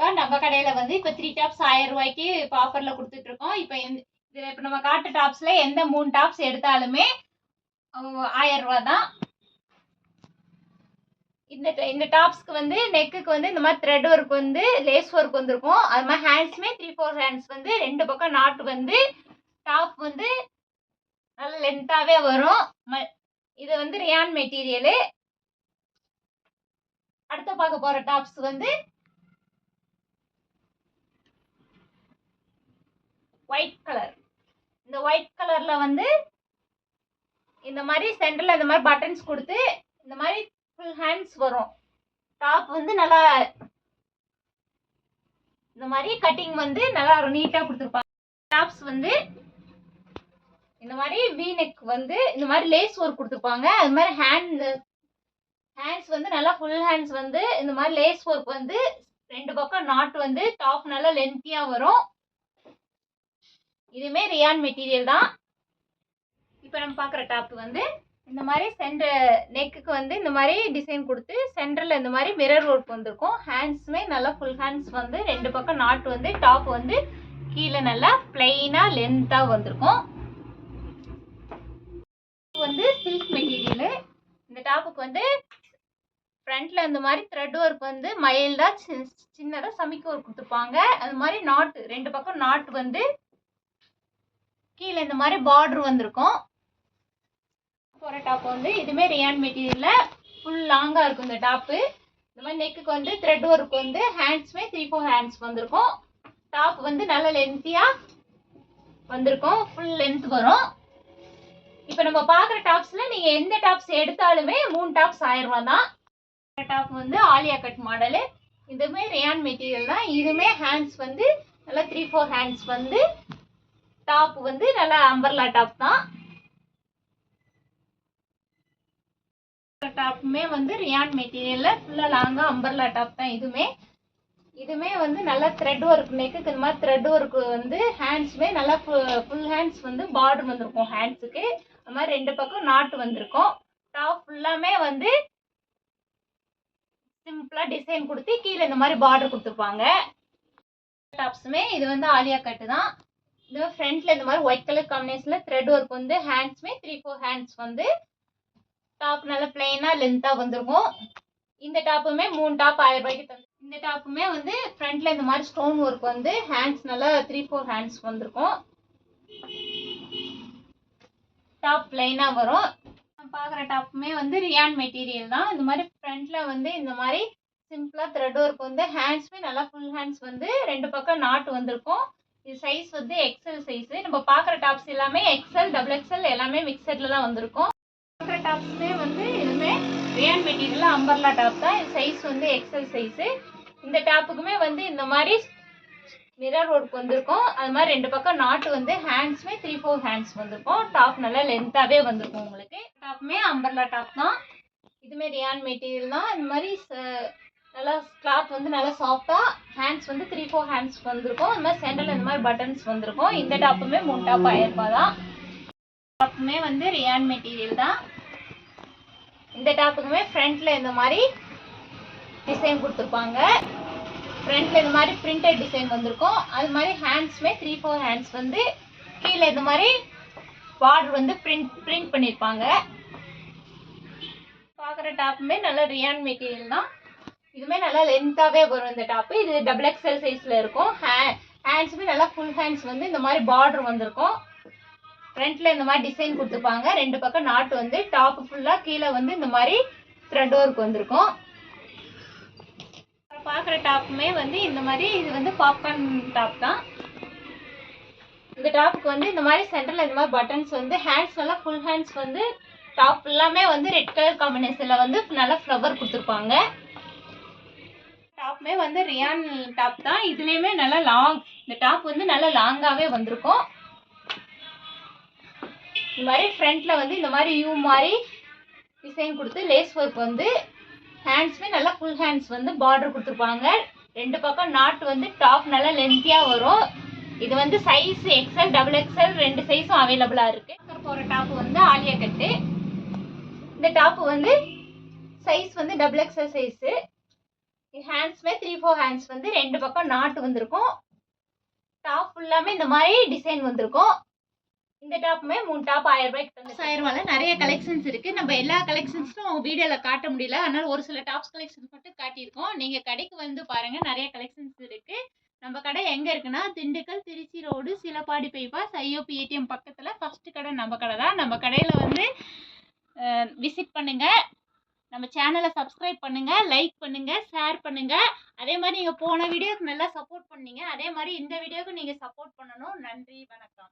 வணக்கம். நம்ம கடையில வந்து இப்ப 3 டாப்ஸ் 1000 ரூபாய்க்கு இப்ப ஆஃபர்ல கொடுத்துட்டு இருக்கோம். இப்ப நம்ம காட்டு டாப்ஸ்ல எந்த 3 டாப்ஸ் எடுத்தாலுமே 1000 ரூபாய் தான். இந்த டாப்ஸ்க்கு வந்து நெக்குக்கு வந்து இந்த மாதிரி த்ரெட் ஒர்க் வந்து லேஸ் ஒர்க் வந்திருக்கும். அது மாதிரி ஹேண்ட்ஸ்மே 3-4 ஹேண்ட்ஸ் வந்து 2 பக்கம் நாட் வந்து டாப் வந்து நல்ல லென்த்தாவே வரும். இது வந்து ரியான் மெட்டீரியலு. அடுத்து பார்க்க போற டாப்ஸ் வந்து ஒயிட் கலர். இந்த ஒயிட் கலர்ல வந்து இந்த மாதிரி சென்டர்ல இந்த மாதிரி பட்டன்ஸ் கொடுத்து இந்த மாதிரி ஃபுல் ஹேண்ட்ஸ் வரும். டாப் வந்து நல்லா இந்த மாதிரி கட்டிங் வந்து நல்லா நீட்டா கொடுத்துருப்பாங்க. டாப்ஸ் வந்து இந்த மாதிரி வி நெக் வந்து இந்த மாதிரி லேஸ் ஒர்க் கொடுத்துருப்பாங்க. அது மாதிரி ஹேண்ட்ஸ் வந்து நல்லா ஃபுல் ஹேண்ட்ஸ் வந்து இந்த மாதிரி லேஸ் ஒர்க் வந்து 2 பக்கம் நாட் வந்து டாப் நல்லா லென்த்தியா வரும். இதுமே ரியான் மெட்டீரியல் தான். இப்போ நம்ம பார்க்குற டாப் வந்து இந்த மாதிரி நெக்குக்கு வந்து இந்த மாதிரி டிசைன் கொடுத்து சென்டரில் இந்த மாதிரி மிரர் ஒர்க் வந்திருக்கும். ஹேண்ட்ஸுமே நல்லா ஃபுல் ஹேண்ட்ஸ் வந்து 2 பக்கம் நாட் வந்து டாப் வந்து கீழே நல்லா பிளெயினாக லென்த்தாக வந்திருக்கும். வந்து சில்க் மெட்டீரியலு. இந்த டாப்புக்கு வந்து ஃப்ரண்ட்ல இந்த மாதிரி த்ரெட் ஒர்க் வந்து மைல்டா சின்னதாக சமிக்கு ஒர்க் கொடுத்துருப்பாங்க. அது மாதிரி நாட் 2 பக்கம் நாட் வந்து கீழே இந்த மாதிரி பார்டர் வந்திருக்கும். போகிற டாப் வந்து இதுவுமே ரியான் மெட்டீரியல்ல ஃபுல் லாங்காக இருக்கும். இந்த டாப்பு இந்த மாதிரி நெக்குக்கு வந்து த்ரெட் ஒர்க் வந்து ஹேண்ட்ஸுமே 3-4 ஹேண்ட்ஸ் வந்திருக்கும். டாப் வந்து நல்ல லென்த்தியாக வந்திருக்கும். ஃபுல் லென்த் வரும். இப்போ நம்ம பார்க்குற டாப்ஸில் நீங்கள் எந்த டாப்ஸ் எடுத்தாலுமே 3 டாப்ஸ் 1000 ரூபா தான். டாப் வந்து ஆலியா கட் மாடலு. இதுவுமே ரியான் மெட்டீரியல் தான். இதுவுமே ஹேண்ட்ஸ் வந்து நல்லா 3-4 ஹேண்ட்ஸ் வந்து டாப் வந்து நல்லா அம்பர்லா டாப் தான். டாப்புமே வந்து ரியான் மெட்டீரியல்ல ஃபுல்லா லாங்கா அம்பர்லா டாப் தான். இதுமே வந்து நல்லா த்ரெட் ஒர்க் நெக்குக்கு இந்த மாதிரி த்ரெட் ஒர்க் வந்து ஹேண்ட்ஸுமே நல்லா ஃபுல் ஹேண்ட்ஸ் வந்து பார்டர் வந்திருக்கும். ஹேண்ட்ஸுக்கு அது மாதிரி 2 பக்கம் நாட்டு வந்திருக்கும். டாப் ஃபுல்லாமே வந்து சிம்பிளா டிசைன் கொடுத்து கீழே இந்த மாதிரி பார்டர் கொடுத்துருப்பாங்க. டாப்ஸுமே இது வந்து ஆலியா கட்டு தான். இது ஃப்ரண்ட்ல இந்த மாதிரி ஒயிட் கலர் காம்பினேஷன்ல த்ரெட் ஒர்க் வந்து ஹேண்ட்ஸ்மே 3-4 ஹேண்ட்ஸ் வந்து டாப் நல்லா பிளெயினா லென்த்தா வந்துருக்கும். இந்த டாப்புமே 3 டாப் 1000 ரூபாய்க்கு தந்து. இந்த டாப்புமே வந்து ஃப்ரண்ட்ல இந்த மாதிரி ஸ்டோன் ஒர்க் வந்து ஹேண்ட்ஸ் நல்லா 3-4 ஹேண்ட்ஸ் வந்திருக்கும். டாப் பிளெயினா வரும். பார்க்குற டாப்புமே வந்து ரியான் மெட்டீரியல் தான். இந்த மாதிரி ஃப்ரண்ட்ல வந்து இந்த மாதிரி சிம்பிளா த்ரெட் ஒர்க் வந்து ஹேண்ட்ஸ்மே நல்லா ஃபுல் ஹேண்ட்ஸ் வந்து 2 பக்கம் நாட் வந்திருக்கும். இது சைஸ் வந்து எக்ஸல் சைஸ். நம்ம பார்க்குற டாப்ஸ் எல்லாமே எக்ஸல் XXL எல்லாமே மிக்சட்ல தான் வந்திருக்கும். பார்க்குற டாப்ஸுமே வந்து இதுவுமே ரியான் மெட்டீரியல் அம்பர்லா டாப் தான். இது சைஸ் வந்து எக்ஸல் சைஸு. இந்த டாப்புக்குமே வந்து இந்த மாதிரி மிரர் ஒர்க் வந்திருக்கும். அது மாதிரி 2 பக்கம் நாட்டு வந்து ஹேண்ட்ஸ்மே 3-4 ஹேண்ட்ஸ் வந்திருக்கும். டாப் நல்லா லென்த்தாவே வந்திருக்கும். உங்களுக்கு டாப்புமே அம்பர்லா டாப் தான். இதுவுமே ரியான் மெட்டீரியல் தான். இந்த மாதிரி நல்லா கிளாத் வந்து நல்லா சாஃப்டா ஹேண்ட்ஸ் வந்து 3-4 ஹேண்ட்ஸ் வந்திருக்கும். இந்த மாதிரி சென்டர்ல இந்த மாதிரி பட்டன்ஸ் வந்திருக்கும். இந்த டாப்புமே 3 டாப் 1000 ரூபாய் தான். டாப்புமே வந்து ரியான் மெட்டீரியல் தான். இந்த டாப்புக்குமே ஃப்ரண்ட்ல இந்த மாதிரி டிசைன் கொடுத்துருப்பாங்க. ஃப்ரண்ட்ல இந்த மாதிரி பிரிண்டட் டிசைன் வந்திருக்கும். அது மாதிரி ஹேண்ட்ஸ்மே 3-4 ஹேண்ட்ஸ் வந்து கீழே இந்த மாதிரி பார்டர் வந்து பிரிண்ட் பண்ணியிருப்பாங்க. பார்க்குற டாப்புமே நல்லா ரியான் மெட்டீரியல் தான். இதுவுமே நல்லா லென்த்தாவே வரும். இந்த டாப்பு இது XXL சைஸ்ல இருக்கும். ஹேண்ட்ஸுமே நல்லா ஃபுல் ஹேண்ட்ஸ் வந்து இந்த மாதிரி பார்டர் வந்திருக்கும். ஃப்ரண்ட்ல இந்த மாதிரி டிசைன் கொடுத்துருப்பாங்க. 2 பக்கம் நாட்டு வந்து டாப் ஃபுல்லா கீழே வந்து இந்த மாதிரி த்ரெட் ஒர்க் வந்திருக்கும். பார்க்குற டாப்புமே வந்து இந்த மாதிரி இது வந்து பாப்கார்ன் டாப் தான். இந்த டாப்புக்கு வந்து இந்த மாதிரி சென்டர்ல இந்த மாதிரி பட்டன்ஸ் வந்து ஹேண்ட்ஸ் நல்லா ஃபுல் ஹேண்ட்ஸ் வந்து டாப் ஃபுல்லாமே வந்து ரெட் கலர் காம்பினேஷன்ல வந்து நல்லா ஃப்ளவர் கொடுத்துருப்பாங்க. டாப்புமே வந்து ரியான் டாப் தான். இதுலயுமே நல்லா லாங் இந்த டாப் வந்து நல்லா லாங்காவே வந்திருக்கும். இந்த மாதிரி ஃப்ரண்ட்ல வந்து இந்த மாதிரி யூ மாதிரி டிசைன் கொடுத்து லேஸ் ஒர்க் வந்து ஹேண்ட்ஸ்மே நல்லா ஃபுல் ஹேண்ட்ஸ் வந்து பார்டர் கொடுத்துருப்பாங்க. 2 பக்கம் நாட் வந்து டாப் நல்லா லென்த்தியா வரும். இது வந்து சைஸ் XL XXL 2 சைஸும் அவைலபிளா இருக்கு. போகிற டாப் வந்து ஆலியா கட்டு. இந்த டாப் வந்து சைஸ் வந்து XXL சைஸு. ஹேண்ட்ஸ்மே 3/4 ஹேண்ட்ஸ் வந்து 2 பக்கம் நாட்டு வந்திருக்கும். டாப் ஃபுல்லாமே இந்த மாதிரி டிசைன் வந்திருக்கும். இந்த டாப்புமே 3 டாப் 1000 ரூபாய்க்கு தந்து 1000 ரூபாயில நிறைய கலெக்ஷன்ஸ் இருக்கு. நம்ம எல்லா கலெக்ஷன்ஸும் வீடியோல காட்ட முடியல. அதனால ஒரு சில டாப்ஸ் கலெக்ஷன்ஸ் மட்டும் காட்டியிருக்கோம். நீங்க கடைக்கு வந்து பாருங்க, நிறைய கலெக்ஷன்ஸ் இருக்கு. நம்ம கடை எங்க இருக்குன்னா Dindigul Trichy road Silappadi bypass IOB ATM பக்கத்துல ஃபர்ஸ்ட் கடை நம்ம கடை தான். நம்ம கடையில வந்து விசிட் பண்ணுங்க. நம்ம சேனலை சப்ஸ்கிரைப் பண்ணுங்க, லைக் பண்ணுங்க, ஷேர் பண்ணுங்க. அதே மாதிரி நீங்க போன வீடியோக்கு நல்லா சப்போர்ட் பண்ணீங்க. அதே மாதிரி இந்த வீடியோக்கு நீங்க சப்போர்ட் பண்ணணும். நன்றி, வணக்கம்.